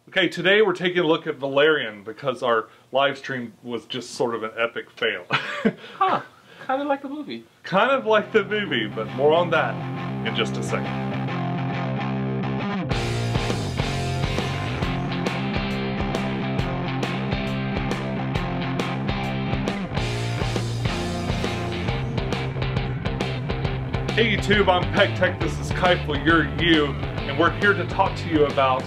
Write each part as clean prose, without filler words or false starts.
Okay, today we're taking a look at Valerian because our live stream was just sort of an epic fail. Huh, kind of like the movie. Kind of like the movie, but more on that in just a second. Hey YouTube, I'm pecktec, this is Keifel, you're you, and we're here to talk to you about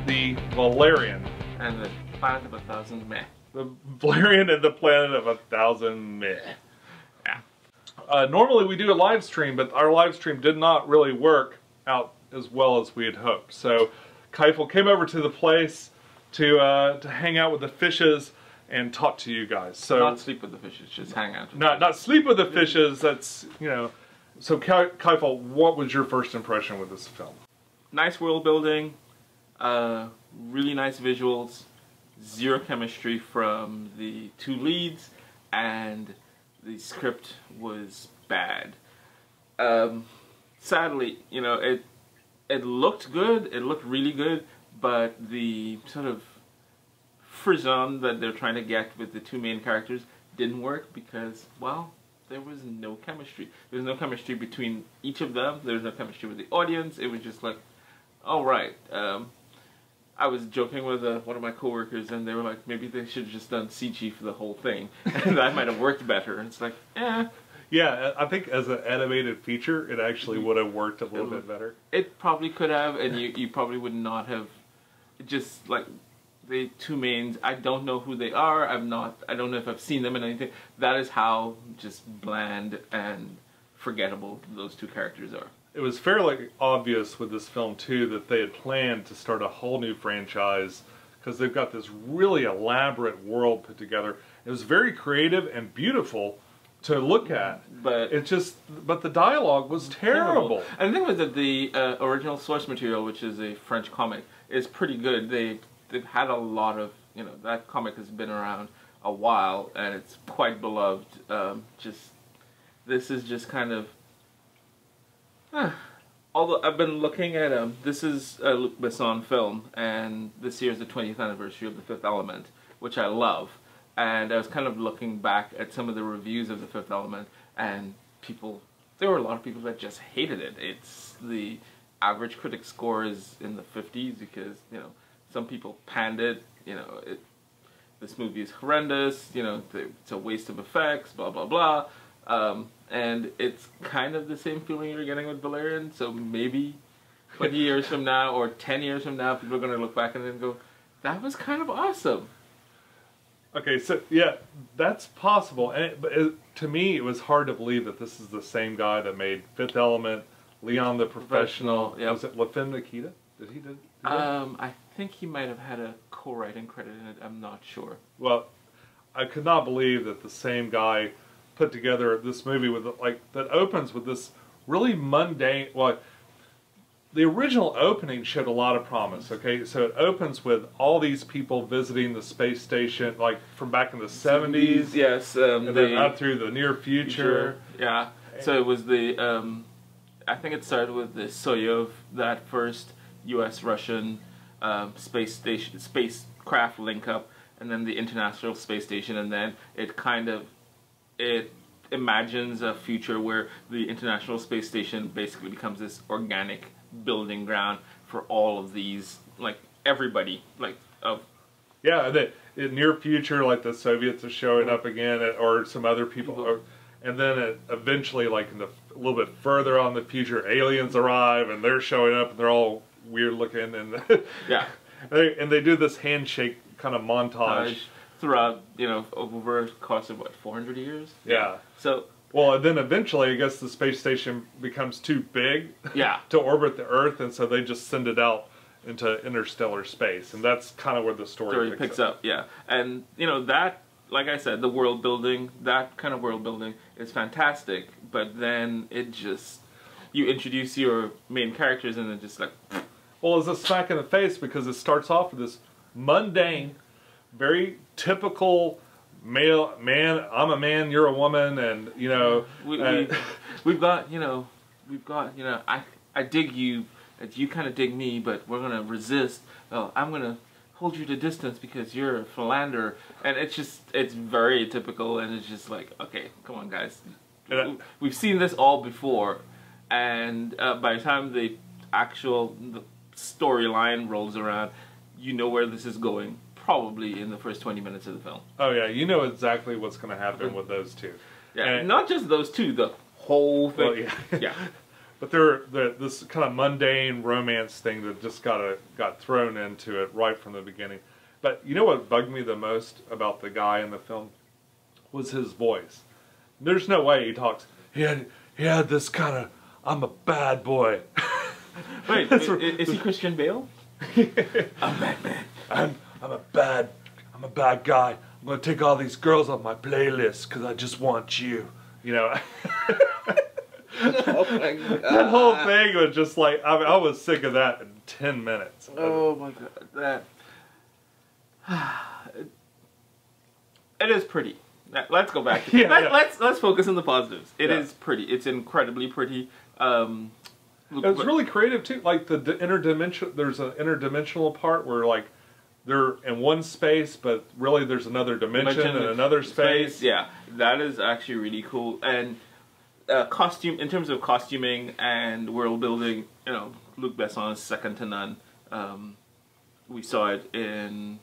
the Valerian. And the Planet of 1,000 Meh. The Valerian and the Planet of 1,000 Meh. Yeah. Normally we do a live stream, but our live stream did not really work out as well as we had hoped. So Keifel came over to the place to hang out with the fishes and talk to you guys. So not sleep with the fishes, just hang out. Not sleep with the fishes, that's, you know. So Keifel, what was your first impression with this film? Nice world building, really nice visuals, zero chemistry from the two leads, and the script was bad. Sadly, you know, it looked good, it looked really good, but the sort of frisson that they're trying to get with the two main characters didn't work because, well, there was no chemistry. There was no chemistry between each of them. There was no chemistry with the audience. It was just like, all right. I was joking with one of my coworkers, and they were like, maybe they should have just done CG for the whole thing. And that might have worked better. And it's like, eh. Yeah, I think as an animated feature, it actually would have worked a little bit better. It probably could have, and you probably would not have. Just like the two mains, I don't know who they are. I don't know if I've seen them in anything. That is how just bland and forgettable those two characters are. It was fairly obvious with this film too that they had planned to start a whole new franchise because they've got this really elaborate world put together. It was very creative and beautiful to look at, but the dialogue was terrible. And the thing was that the original source material, which is a French comic, is pretty good. They've had a lot of, you know, that comic has been around a while and it's quite beloved. This is just kind of, although I've been looking at, this is a Luc Besson film, and this year is the 20th anniversary of The Fifth Element, which I love. And I was kind of looking back at some of the reviews of The Fifth Element, and there were a lot of people that just hated it. The average critic score is in the 50s because, you know, some people panned it, you know, this movie is horrendous, you know, it's a waste of effects, blah, blah, blah. And it's kind of the same feeling you're getting with Valerian, so maybe 20 years from now or 10 years from now, people are going to look back and then go, that was kind of awesome. Okay, so yeah, that's possible. But to me, it was hard to believe that this is the same guy that made Fifth Element, Leon the Professional. Yep. Was it LaFemme Nikita? Did he do that? I think he might have had a co-writing credit in it. I'm not sure. Well, I could not believe that the same guy put together this movie with that opens with this really mundane. Well, the original opening showed a lot of promise. Okay, so it opens with all these people visiting the space station, like from back in the 70s. Yes, and then out through the near future. Yeah. So it was the. I think it started with the Soyuz, that first U.S.-Russian spacecraft link-up, and then the International Space Station, and then it imagines a future where the International Space Station basically becomes this organic building ground for all of these, like, everybody, like, yeah, in near future, like, the Soviets are showing up again, or some other people, and then eventually, like, a little bit further on the future, aliens arrive, and they're showing up, and they're all weird looking, and yeah, and they do this handshake kind of montage throughout, you know, over a course of what, 400 years? Yeah. So, well, and then eventually, I guess the space station becomes too big, yeah, to orbit the Earth, and so they just send it out into interstellar space, and that's kind of where the story picks up. Yeah, and you know that, like I said, the world building, that kind of world building is fantastic, but then it just, you introduce your main characters and then just like, well, it's a smack in the face because it starts off with this mundane, very typical man, I'm a man, you're a woman, and you know, we've got, you know, I dig you, you kind of dig me, but we're gonna resist. Oh, I'm gonna hold you to distance because you're a philanderer, and it's very typical, and it's just like, okay, come on, guys, we've seen this all before, and by the time the storyline rolls around, you know where this is going, probably in the first 20 minutes of the film. Oh yeah, you know exactly what's going to happen with those two. Yeah, and not just those two, the whole thing. Well, yeah. Yeah. But they're this kind of mundane romance thing that just got thrown into it right from the beginning. But you know what bugged me the most about the guy in the film was his voice. There's no way he talks. He had this kind of, I'm a bad boy. Wait, is he Christian Bale? I'm Batman. I'm a bad guy. I'm gonna take all these girls off my playlist because I just want you. You know. Oh my God. That whole thing was just like, I was sick of that in 10 minutes. Oh my God, it is pretty. Let's go back. Let's focus on the positives. It is pretty. It's incredibly pretty. It's really creative too. Like the interdimensional. There's an interdimensional part where like they're in one space, but really there's another dimension and another space. Yeah, that is actually really cool. And costume, in terms of costuming and world building, you know, Luc Besson is second to none. We saw it in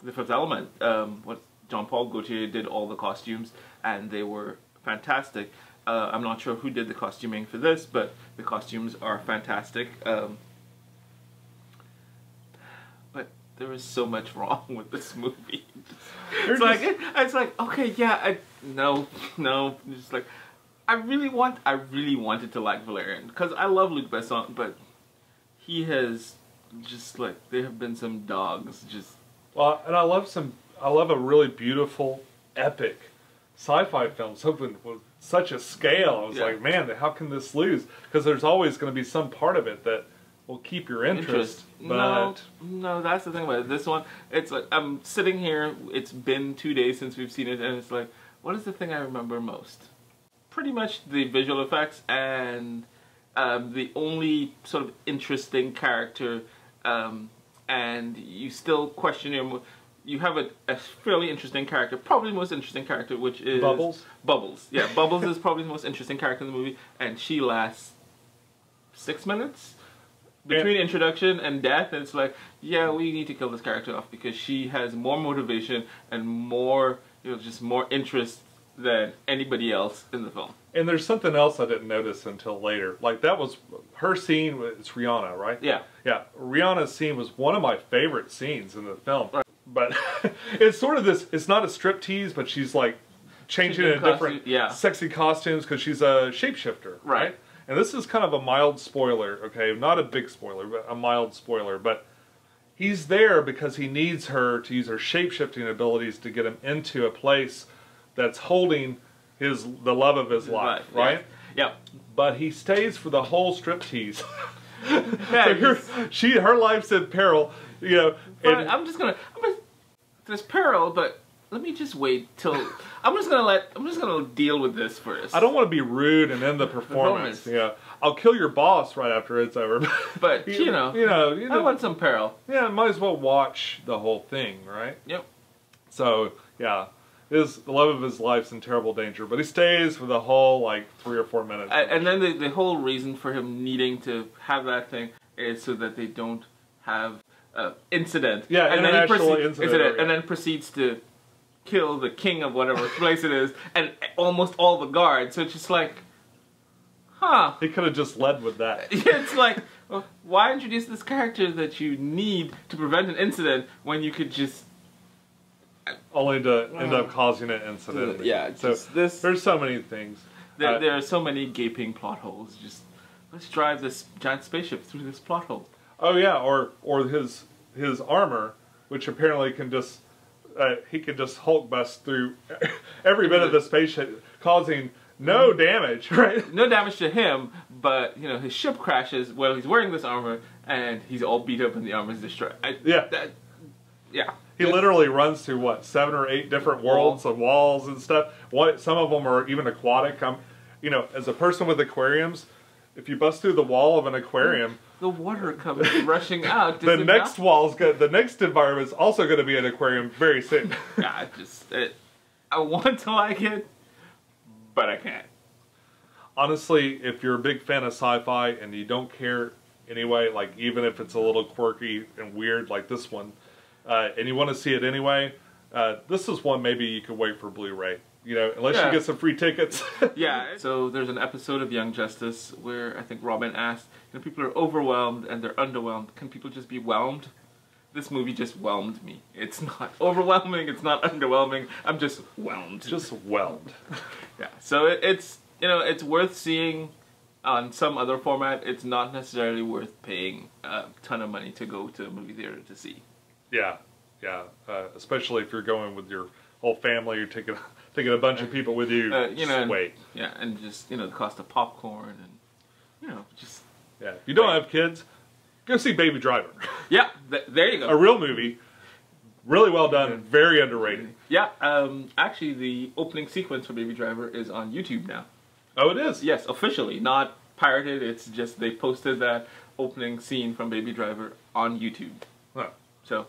The Fifth Element. What Jean-Paul Gaultier did all the costumes, and they were fantastic. I'm not sure who did the costuming for this, but the costumes are fantastic. But there is so much wrong with this movie. It's like, okay, yeah, no, just like, I really wanted to like Valerian, because I love Luc Besson, but he has just like, there have been some dogs, just. Well, and I love a really beautiful, epic sci-fi film, something with such a scale. I was like, man, how can this lose? Because there's always going to be some part of it that will keep your interest. But no, that's the thing about it. This one, it's like, I'm sitting here, it's been 2 days since we've seen it, and it's like, what is the thing I remember most? Pretty much the visual effects and the only sort of interesting character, and you still question him. You have a fairly interesting character, probably the most interesting character, which is Bubbles. Bubbles, yeah, Bubbles is probably the most interesting character in the movie, and she lasts 6 minutes between introduction and death. And it's like, yeah, we need to kill this character off because she has more motivation and more, you know, just more interest than anybody else in the film. And there's something else I didn't notice until later. Like, that was her scene. It's Rihanna, right? Yeah. Yeah. Rihanna's scene was one of my favorite scenes in the film. Right. But it's sort of this, it's not a striptease, but she's like changing into different sexy costumes because she's a shapeshifter, right? And this is kind of a mild spoiler, okay? Not a big spoiler, but a mild spoiler. But he's there because he needs her to use her shapeshifting abilities to get him into a place that's holding the love of his life, right? Yeah. But he stays for the whole striptease. So her life's in peril, you know. I'm just gonna there's peril, but let me just wait till I'm just gonna deal with this first. I don't want to be rude and end the performance. Yeah, I'll kill your boss right after it's over. But you know, I want some peril. Yeah, might as well watch the whole thing, right? Yep. So yeah, the love of his life's in terrible danger, but he stays for the whole like 3 or 4 minutes. And then the whole reason for him needing to have that thing is so that they don't have incident. Yeah, and international then incident. And then proceeds to kill the king of whatever place it is, and almost all the guards. So it's just like, huh? He could have just led with that. It's like, well, why introduce this character that you need to prevent an incident when you could just only to end up causing an incident. Yeah. So there's so many things. There are so many gaping plot holes. Just let's drive this giant spaceship through this plot hole. Oh yeah, or his armor, which apparently can just he can just Hulk bust through every bit of the spaceship, causing no damage, right? No damage to him, but you know his ship crashes while he's wearing this armor, and he's all beat up and the armor is destroyed. Yeah. He literally runs through what 7 or 8 different worlds and walls and stuff. Some of them are even aquatic. You know, as a person with aquariums, if you bust through the wall of an aquarium, the water comes rushing out. The next the next environment is also going to be an aquarium very soon. Yeah, I want to like it, but I can't. Honestly, if you're a big fan of sci-fi and you don't care anyway, like even if it's a little quirky and weird like this one, and you want to see it anyway, this is one maybe you could wait for Blu-ray. You know, unless you get some free tickets. Yeah. So there's an episode of Young Justice where I think Robin asked, people are overwhelmed and they're underwhelmed. Can people just be whelmed? This movie just whelmed me. It's not overwhelming. It's not underwhelming. I'm just whelmed. Just whelmed. Yeah. So it's it's worth seeing on some other format. It's not necessarily worth paying a ton of money to go to a movie theater to see. Yeah. Yeah. Especially if you're going with your whole family. You're taking a bunch of people with you. Wait. Yeah, and just the cost of popcorn and just. Yeah. If you don't have kids, go see Baby Driver. Yeah. There you go. A real movie. Really well done and very underrated. Yeah. Actually, the opening sequence for Baby Driver is on YouTube now. Oh, it is? Yes, officially. Not pirated. It's just they posted that opening scene from Baby Driver on YouTube. Huh. So,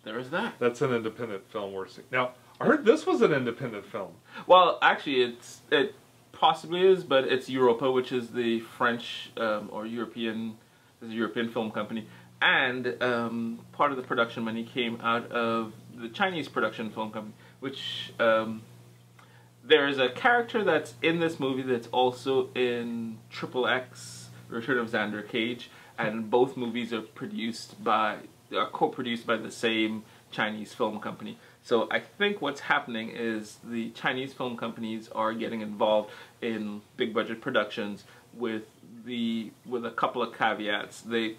there is that. That's an independent film we're seeing. Now, I heard this was an independent film. Well, actually, it possibly is, but it's Europa, which is the French or European film company. And part of the production money came out of the Chinese production film company, which there is a character that's in this movie that's also in XXX, Return of Xander Cage, and both movies are co-produced by the same Chinese film company. So I think what's happening is the Chinese film companies are getting involved in big budget productions with a couple of caveats. The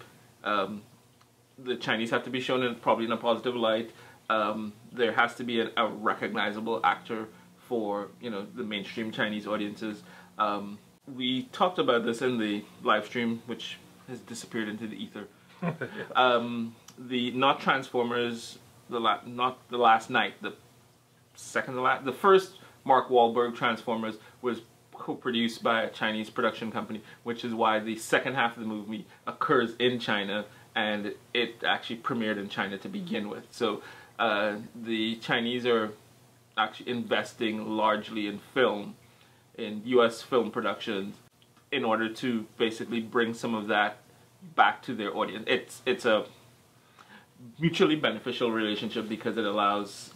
Chinese have to be shown probably in a positive light. There has to be a recognizable actor for the mainstream Chinese audiences. We talked about this in the live stream, which has disappeared into the ether. The not Transformers, not the last night, the first Mark Wahlberg Transformers was co-produced by a Chinese production company, which is why the second half of the movie occurs in China, and it actually premiered in China to begin with. So the Chinese are actually investing largely in film, in U.S. film productions, in order to basically bring some of that back to their audience. It's a mutually beneficial relationship because it allows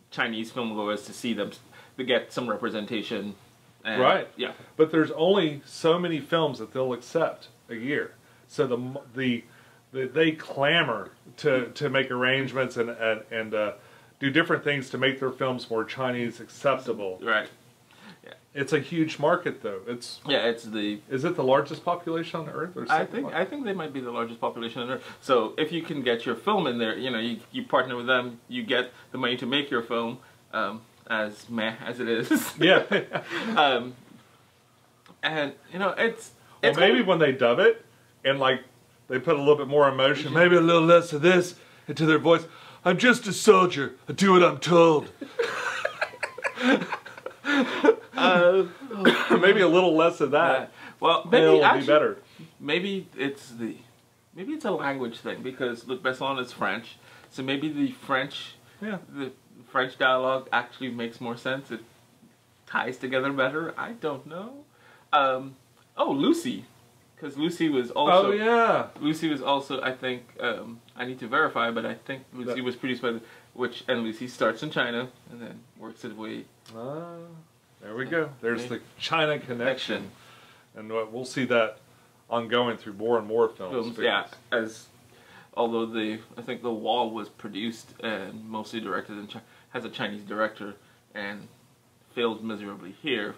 Chinese filmgoers to see them, to get some representation. And, right. Yeah. But there's only so many films that they'll accept a year, so they clamor to make arrangements and do different things to make their films more Chinese acceptable. Right. Yeah. It's a huge market, though. Is it the largest population on Earth? Or I think they might be the largest population on Earth. So if you can get your film in there, you partner with them, you get the money to make your film, as meh as it is. Yeah. And it's maybe when they dub it and they put a little bit more emotion, maybe a little less of this into their voice. I'm just a soldier. I do what I'm told. Maybe a little less of that. Well, maybe it'll be better. Maybe it's a language thing because Luc Besson is French, so maybe the French dialogue actually makes more sense. It ties together better. I don't know. Lucy. Because Lucy was also... Oh, yeah. Lucy was also, I think, I need to verify, but I think Lucy was produced by and Lucy starts in China and then works its way... There we go. There's the China connection. And we'll see that ongoing through more and more films. Yeah, although I think The Wall was produced and mostly directed in China, has a Chinese director, and failed miserably here.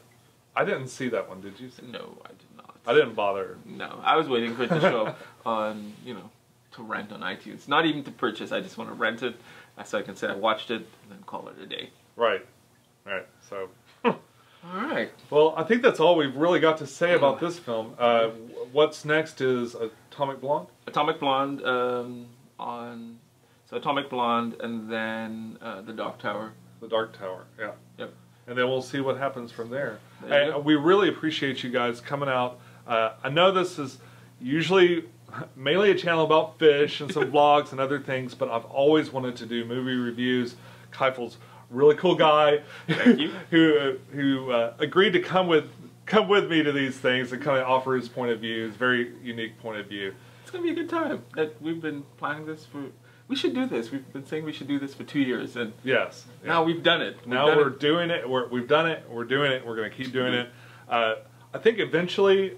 I didn't see that one, did you? No, I did not. I didn't bother. No, I was waiting for it to show up on, to rent on iTunes. Not even to purchase, I just want to rent it so I can say I watched it and then call it a day. Right. Alright, so... Alright. Well, I think that's all we've really got to say about this film. What's next is Atomic Blonde? Atomic Blonde, Atomic Blonde, and then The Dark Tower. The Dark Tower, yeah. Yep. And then we'll see what happens from there. We really appreciate you guys coming out. I know this is, usually mainly a channel about fish and some vlogs and other things, but I've always wanted to do movie reviews. Keifel's a really cool guy. Thank you. who agreed to come with me to these things and kind of offer his point of view, his very unique point of view. It's gonna be a good time. We've been planning this for. We should do this. We've been saying we should do this for 2 years, and yes, now we've done it. We're doing it. We've done it. We're doing it. We're going to keep doing it. I think eventually,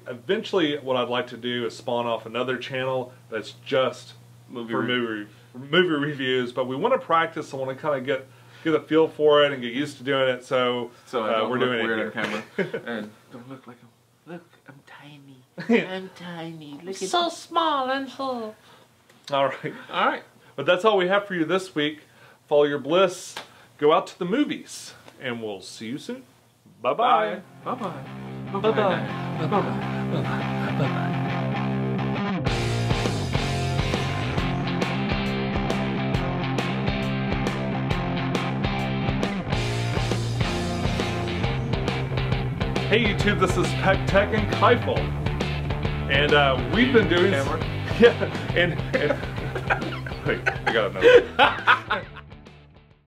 what I'd like to do is spawn off another channel that's just movie reviews. But we want to practice. I want to kind of get a feel for it and get used to doing it. So we're doing it here. On camera. And don't look like look, I'm tiny. I'm tiny. Look, it's so small and full. All right. All right. But that's all we have for you this week. Follow your bliss. Go out to the movies. And we'll see you soon. Bye-bye. Bye-bye. Bye-bye. Bye-bye. Bye-bye. Bye-bye. Hey YouTube, this is pecktec and Keifel. And we've been doing... Camera? Yeah, and wait, I got another.